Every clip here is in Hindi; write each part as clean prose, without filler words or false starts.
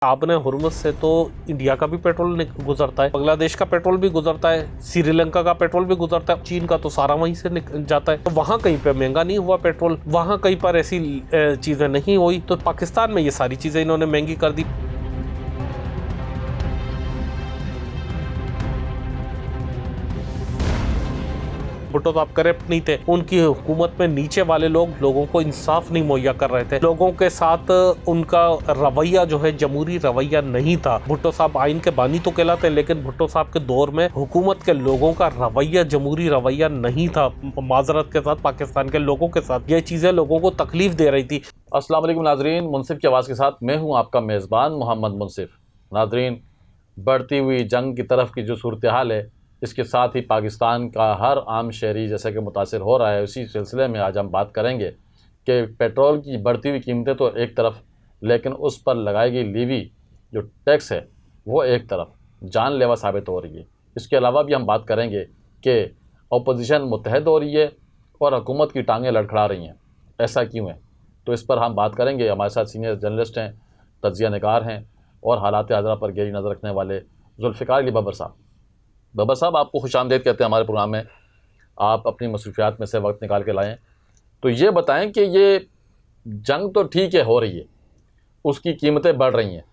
आपने हुर्मुज़ से तो इंडिया का भी पेट्रोल गुजरता है, बांग्लादेश का पेट्रोल भी गुजरता है, श्रीलंका का पेट्रोल भी गुजरता है, चीन का तो सारा वहीं से जाता है। तो वहाँ कहीं पे महंगा नहीं हुआ पेट्रोल, वहाँ कहीं पर ऐसी चीज़ें नहीं हुई। तो पाकिस्तान में ये सारी चीज़ें इन्होंने महंगी कर दी। भुट्टो साहब करप्ट नहीं थे, उनकी हुकूमत में नीचे वाले लोगों को इंसाफ नहीं मुहैया कर रहे थे, लोगों के साथ उनका रवैया जो है जमहूरी रवैया नहीं था। भुट्टो साहब आइन के बानी तो कहलाते हैं, लेकिन भुट्टो साहब के दौर में हुकूमत के लोगों का रवैया जमहूरी रवैया नहीं था। माजरत के साथ पाकिस्तान के लोगों के साथ ये चीज़ें लोगों को तकलीफ दे रही थी। अस्सलाम वालेकुम नाजरीन, मुनसिफ की आवाज़ के साथ मैं हूँ आपका मेज़बान मोहम्मद मुनसिफ। नाजरीन, बढ़ती हुई जंग की तरफ की जो सूरत हाल है, इसके साथ ही पाकिस्तान का हर आम शहरी जैसे कि मुतासिर हो रहा है, उसी सिलसिले में आज हम बात करेंगे कि पेट्रोल की बढ़ती हुई कीमतें तो एक तरफ, लेकिन उस पर लगाई गई लीवी जो टैक्स है वो एक तरफ जानलेवा साबित हो रही है। इसके अलावा भी हम बात करेंगे कि अपोजिशन मुत्तहद हो रही है और हुकूमत की टांगें लड़खड़ा रही हैं। ऐसा क्यों है? तो इस पर हम बात करेंगे। हमारे साथ सीनियर जर्नलिस्ट हैं, तज्ज़िया निगार हैं और हालात हाज़िरा पर गहरी नज़र रखने वाले जुल्फ़िकार अली बबर साहब। बबर साहब, आपको खुशामदीद कहते हैं हमारे प्रोग्राम में। आप अपनी मसरूफियात में से वक्त निकाल के लाएँ। तो ये बताएं कि ये जंग तो ठीक है हो रही है, उसकी कीमतें बढ़ रही हैं,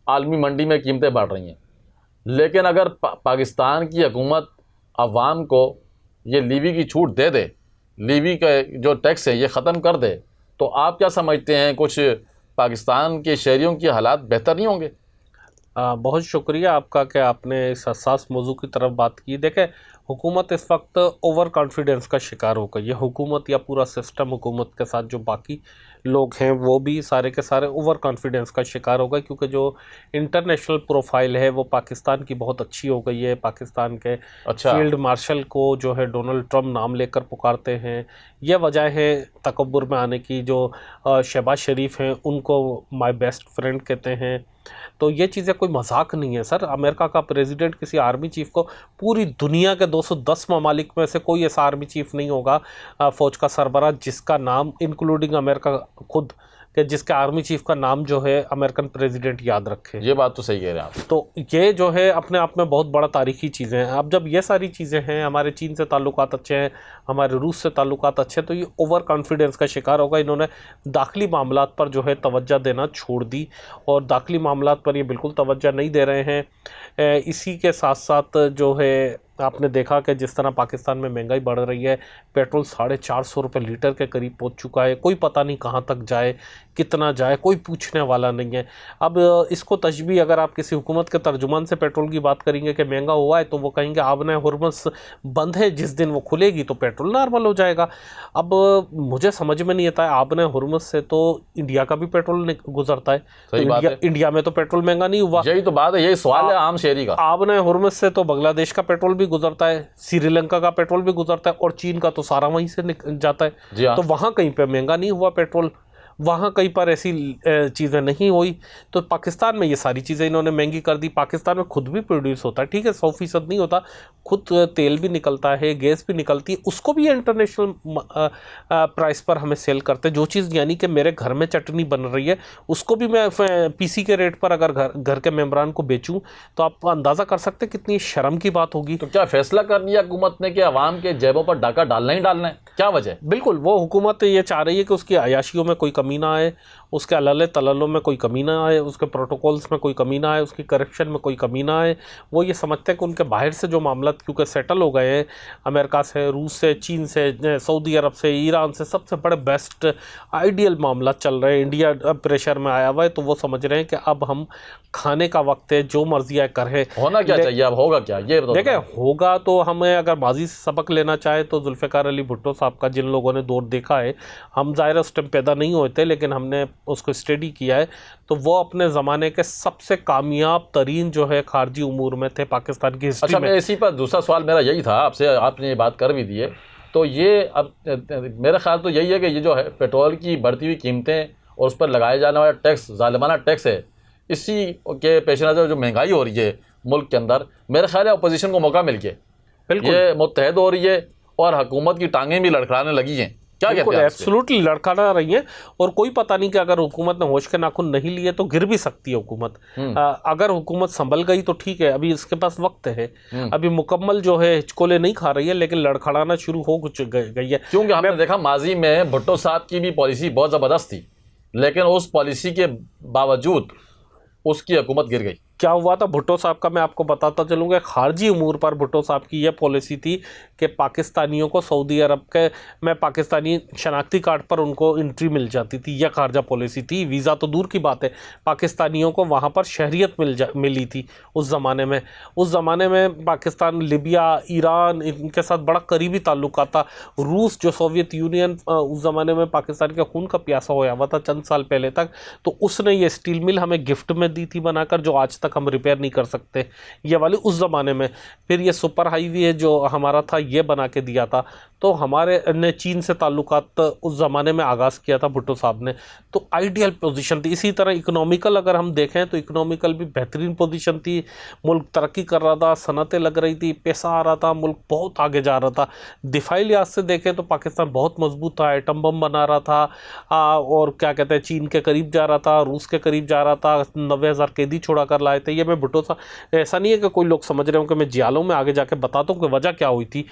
आलमी मंडी में कीमतें बढ़ रही हैं, लेकिन अगर पाकिस्तान की हुकूमत अवाम को ये लीवी की छूट दे दे, लीवी का जो टैक्स है ये ख़त्म कर दे, तो आप क्या समझते हैं, कुछ पाकिस्तान के शहरियों की हालात बेहतर नहीं होंगे? बहुत शुक्रिया आपका कि आपने इस हसास मौजू की तरफ बात की। देखें, हुकूमत इस वक्त ओवर कॉन्फिडेंस का शिकार हो गई है। हुकूमत या पूरा सिस्टम, हुकूमत के साथ जो बाकी लोग हैं वो भी सारे के सारे ओवर कॉन्फिडेंस का शिकार हो गए, क्योंकि जो इंटरनेशनल प्रोफाइल है वो पाकिस्तान की बहुत अच्छी हो गई है। पाकिस्तान के फील्ड मार्शल को जो है डोनाल्ड ट्रंप नाम लेकर पुकारते हैं। यह वजह है तकब्बुर में आने की। जो शहबाज शरीफ हैं उनको माय बेस्ट फ्रेंड कहते हैं। तो ये चीज़ें कोई मजाक नहीं है सर। अमेरिका का प्रेसिडेंट किसी आर्मी चीफ को, पूरी दुनिया के 210 ममालिक में से कोई ऐसा आर्मी चीफ नहीं होगा, फ़ौज का सरबराह जिसका नाम, इंक्लूडिंग अमेरिका खुद, कि जिसके आर्मी चीफ का नाम जो है अमेरिकन प्रेसिडेंट याद रखे। ये बात तो सही कह रहे हैं आप। तो ये जो है अपने आप में बहुत बड़ा तारीखी चीज़ें हैं। अब जब ये सारी चीज़ें हैं, हमारे चीन से ताल्लुकात अच्छे हैं, हमारे रूस से ताल्लुकात अच्छे हैं, तो ये ओवर कॉन्फिडेंस का शिकार होगा। इन्होंने दाखिली मामलात पर जो है तवज्जो देना छोड़ दी, और दाखिली मामलात पर ये बिल्कुल तवज्जो नहीं दे रहे हैं। इसी के साथ साथ जो है आपने देखा कि जिस तरह पाकिस्तान में महंगाई बढ़ रही है, पेट्रोल 450 रुपये लीटर के करीब पहुंच चुका है। कोई पता नहीं कहां तक जाए, कितना जाए, कोई पूछने वाला नहीं है। अब इसको तशबीह अगर आप किसी हुकूमत के तर्जुमान से पेट्रोल की बात करेंगे कि महंगा हुआ है, तो वो कहेंगे आबने हुर्मुज़ बंद है, जिस दिन वो खुलेगी तो पेट्रोल नॉर्मल हो जाएगा। अब मुझे समझ में नहीं आता है, आबने हुर्मुज़ से तो इंडिया का भी पेट्रोल गुजरता है, तो इंडिया में तो पेट्रोल महंगा नहीं हुआ। यही तो बात है, यही सवाल है आम शहरी का। आबने हुर्मुज़ से तो बांग्लादेश का पेट्रोल गुजरता है, श्रीलंका का पेट्रोल भी गुजरता है, और चीन का तो सारा वहीं से जाता है। तो वहां कहीं पे महंगा नहीं हुआ पेट्रोल, वहाँ कहीं पर ऐसी चीज़ें नहीं हुई। तो पाकिस्तान में ये सारी चीज़ें इन्होंने महंगी कर दी। पाकिस्तान में खुद भी प्रोड्यूस होता है, ठीक है 100% नहीं होता, खुद तेल भी निकलता है, गैस भी निकलती है, उसको भी इंटरनेशनल प्राइस पर हमें सेल करते हैं। जो चीज़ यानी कि मेरे घर में चटनी बन रही है, उसको भी मैं पीसी के रेट पर अगर घर के मेम्बरान को बेचूँ, तो आप अंदाज़ा कर सकते हैं कितनी शर्म की बात होगी। तो क्या फैसला कर लिया हुकूमत ने कि अवाम के जेबों पर डाका डालना ही डालना है? क्या वजह? बिल्कुल, वो हुकूमत ये चाह रही है कि उसकी अयाशियों में कोई कमी ना आए, उसके अल्ले तलल्लों में कोई कमी ना आए, उसके प्रोटोकॉल्स में कोई कमी ना आए, उसकी करप्शन में कोई कमी ना आए। वो ये समझते हैं कि उनके बाहर से जो मामला क्योंकि सेटल हो गए हैं, अमेरिका से, रूस से, चीन से, सऊदी अरब से, ईरान से, सबसे बड़े बेस्ट आइडियल मामला चल रहे हैं। इंडिया प्रेशर में आया हुआ है, तो वो समझ रहे हैं कि अब हम खाने का वक्त है, जो मर्जी है करें। होना क्या चाहिए, अब होगा क्या ये देखें, होगा तो हमें अगर माजी से सबक लेना चाहे तो जुल्फ़िकार अली भुट्टो साहब का, जिन लोगों ने दौर देखा है, हम ज़ाहिर उस टाइम पैदा नहीं हुए थे, लेकिन हमने उसको स्टडी किया है, तो वो अपने ज़माने के सबसे कामयाब तरीन जो है खारजी उमूर में थे पाकिस्तान की हिस्ट्री में। अच्छा, इसी पर दूसरा सवाल मेरा यही था आपसे, आपने ये बात कर भी दी है, तो ये अब मेरा ख्याल तो यही है कि ये जो है पेट्रोल की बढ़ती हुई कीमतें और उस पर लगाया जाने वाला टैक्स, ज़ालिमाना टैक्स है, इसी के पेश नज़र जो महंगाई हो रही है मुल्क के अंदर, मेरा ख्याल है अपोजिशन को मौका मिल गया, ये मुत्तहद हो रही है और हुकूमत की टांगें भी लड़खड़ाने लगी हैं क्या कहते हैं आप इस पे? एब्सोल्युटली लड़खड़ा रही है। और कोई पता नहीं कि अगर हुकूमत ने होश के नाखून नहीं लिए तो गिर भी सकती है हुकूमत। अगर हुकूमत संभल गई तो ठीक है, अभी इसके पास वक्त है, अभी मुकम्मल जो है हिचकोले नहीं खा रही है, लेकिन लड़खड़ाना शुरू हो गई है। क्योंकि हमने देखा माजी में भुट्टो साहब की भी पॉलिसी बहुत ज़बरदस्त थी, लेकिन उस पॉलिसी के बावजूद उसकी हुकूमत गिर गई। क्या हुआ था भुट्टो साहब का मैं आपको बताता चलूँगा। खारजी उमूर पर भुट्टो साहब की यह पॉलिसी थी कि पाकिस्तानियों को सऊदी अरब के में पाकिस्तानी शनाख्ती कार्ड पर उनको एंट्री मिल जाती थी। यह खारजा पॉलिसी थी। वीज़ा तो दूर की बात है, पाकिस्तानियों को वहाँ पर शहरियत मिली थी उस ज़माने में। उस ज़माने में पाकिस्तान, लिबिया, ईरान, इनके साथ बड़ा करीबी ताल्लुकात था। रूस जो सोवियत यूनियन उस ज़माने में पाकिस्तान के खून का प्यासा होया हुआ था चंद साल पहले तक, तो उसने ये स्टील मिल हमें गिफ्ट में दी थी बनाकर, जो आज तक हम रिपेयर नहीं कर सकते, ये वाली उस ज़माने में। फिर ये सुपर हाईवे जो हमारा था ये बना के दिया था। तो हमारे ने चीन से ताल्लुकात उस ज़माने में आगाज़ किया था भुट्टो साहब ने, तो आइडियल पोजीशन थी। इसी तरह इकोनॉमिकल अगर हम देखें तो इकोनॉमिकल भी बेहतरीन पोजीशन थी। मुल्क तरक्की कर रहा था, सनतें लग रही थी, पैसा आ रहा था, मुल्क बहुत आगे जा रहा था। दिफाई लिहाज से देखें तो पाकिस्तान बहुत मजबूत था, एटम बम बना रहा था, और क्या कहते हैं चीन के करीब जा रहा था, रूस के करीब जा रहा था, 90,000 कैदी छोड़ा कर लाए थे। ये मैं भुट्टो साहब, ऐसा नहीं है कि कोई लोग समझ रहे हो कि मैं जियालों में आगे जाके बताता हूँ कि वजह क्या हुई थी।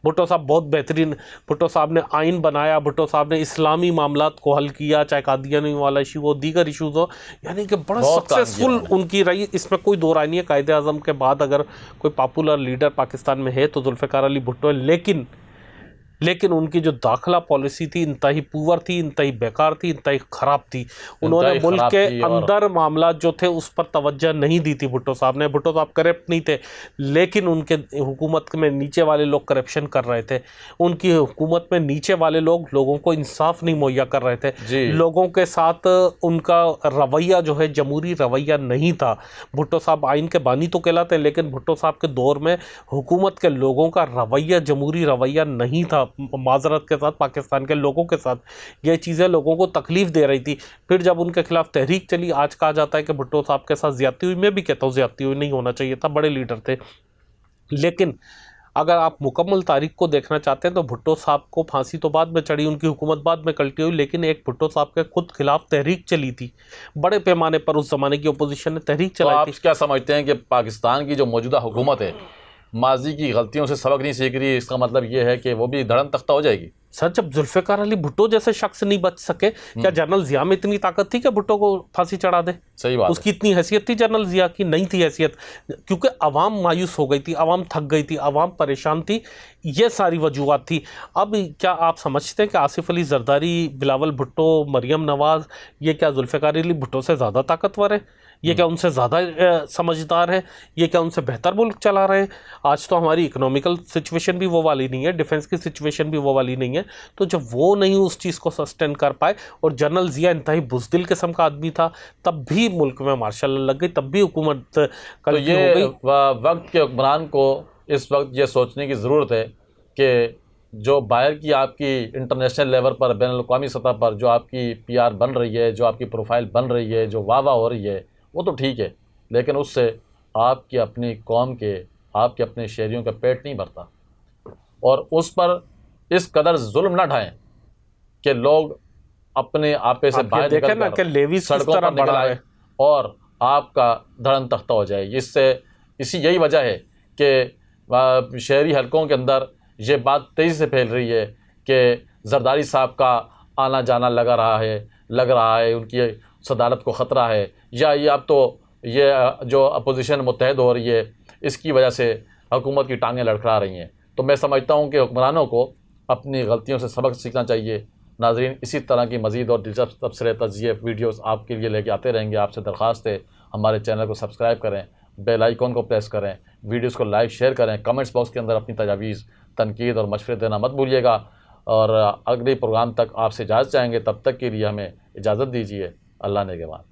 भुट्टो साहब बहुत बेहतरीन, भुट्टो साहब ने आइन बनाया, भुट्टो साहब ने इस्लामी मामलात को हल किया, चाहे कादियानी वाला इशू हो, दीगर इशूज़ हो, यानी कि बड़ा बहुत काम सक्सेसफुल किया उनकी रही। इसमें कोई दो राय नहीं है। कायदे आज़म के बाद अगर कोई पॉपुलर लीडर पाकिस्तान में है तो जुल्फ़िकार अली भुट्टो है। लेकिन उनकी जो दाखिला पॉलिसी थी इंतही पुअर थी, इंतही बेकार थी, इंतही ख़राब थी। उन्होंने इंतही मुल्क खराब के थी। और अंदर मामला जो थे उस पर तवज्जो नहीं दी थी भुट्टो साहब ने। भुट्टो साहब करप्ट नहीं थे, लेकिन उनके हुकूमत में नीचे वाले लोग करप्शन कर रहे थे। उनकी हुकूमत में नीचे वाले लोग लोगों को इंसाफ नहीं मुहैया कर रहे थे। जी। लोगों के साथ उनका रवैया जो है जमहूरी रवैया नहीं था। भुट्टो साहब आइन के बानी तो कहलाते, लेकिन भुट्टो साहब के दौर में हुकूमत के लोगों का रवैया जमहूरी रवैया नहीं था। माजरत के साथ पाकिस्तान के लोगों के साथ ये चीज़ें लोगों को तकलीफ दे रही थी। फिर जब उनके खिलाफ तहरीक चली, आज कहा जाता है कि भुट्टो साहब के साथ ज्यादती हुई। मैं भी कहता हूँ ज्यादती हुई, नहीं होना चाहिए था, बड़े लीडर थे। लेकिन अगर आप मुकम्मल तारीख को देखना चाहते हैं तो भुट्टो साहब को फांसी तो बाद में चढ़ी, उनकी हुकूमत बाद में कल्टी हुई, लेकिन एक भुट्टो साहब के खुद खिलाफ तहरीक चली थी। बड़े पैमाने पर उस ज़माने की अपोजिशन ने तहरीक तो चलाई आप थी। क्या समझते हैं कि पाकिस्तान की जो मौजूदा हुकूमत है माजी की गलतियों से सबक नहीं सीख रही? इसका मतलब ये है कि वो भी धड़म तख्ता हो जाएगी। सर, जब जुल्फ़िकार अली भुट्टो जैसे शख्स नहीं बच सके, क्या जनरल जिया में इतनी ताकत थी कि भुट्टो को फांसी चढ़ा दे? सही बात उसकी इतनी हैसियत थी जनरल जिया की? नहीं थी हैसियत, क्योंकि अवाम मायूस हो गई थी, अवाम थक गई थी, अवाम परेशान थी। ये सारी वजूहत थी। अब क्या आप समझते हैं कि आसिफ अली जरदारी, बिलावल भुट्टो, मरियम नवाज़, ये क्या जुल्फ़िकार अली भुट्टो से ज़्यादा ताकतवर है? ये क्या उनसे ज़्यादा समझदार है? ये क्या उनसे बेहतर मुल्क चला रहे हैं? आज तो हमारी इकोनॉमिकल सिचुएशन भी वो वाली नहीं है, डिफेंस की सिचुएशन भी वो वाली नहीं है। तो जब वो नहीं उस चीज़ को सस्टेन कर पाए, और जनरल जिया इंतहाई बुज़दिल किस्म का आदमी था, तब भी मुल्क में मार्शल लॉ लग गई, तब भी हुकूमत तो कल्टी ये हो गई। वक्त के हुक्मरान को इस वक्त ये सोचने की ज़रूरत है कि जो बाहर की आपकी इंटरनेशनल लेवल पर, बैनुल-अक़वामी सतह पर जो आपकी पीआर बन रही है, जो आपकी प्रोफाइल बन रही है, जो वाह हो रही है, वो तो ठीक है, लेकिन उससे आपकी अपनी कौम के, आपके अपने शहरियों का पेट नहीं भरता। और उस पर इस कदर जुल्म ना ढाएं कि लोग अपने आपे से आप ये बाहर देखें ना निकल कि लेवीज़ किस सड़कों तरह पर निकल बढ़ा आए है। और आपका धड़म तख्ता हो जाए। यही वजह है कि शहरी हलकों के अंदर ये बात तेज़ी से फैल रही है कि जरदारी साहब का आना जाना लग रहा है, उनकी सदारत को ख़तरा है, या ये अब तो ये जो अपोजिशन मुत्तहद हो रही है इसकी वजह से हुकूमत की टांगें लड़खड़ा रही हैं। तो मैं समझता हूँ कि हुक्मरानों को अपनी गलतियों से सबक सीखना चाहिए। नाज़रीन, इसी तरह की मज़ीद और दिलचस्प तबसरे, तज़किये, वीडियोस आपके लिए लेके आते रहेंगे। आपसे दरख्वास्त है हमारे चैनल को सब्सक्राइब करें, बेल आइकॉन को प्रेस करें, वीडियोस को लाइक शेयर करें, कमेंट्स बॉक्स के अंदर अपनी तजावीज़, तनकीद और मशवरे देना मत भूलिएगा। और अगले प्रोग्राम तक आपसे इजाज़त चाहेंगे, तब तक के लिए हमें इजाज़त दीजिए। अल्लाह ने के बाद।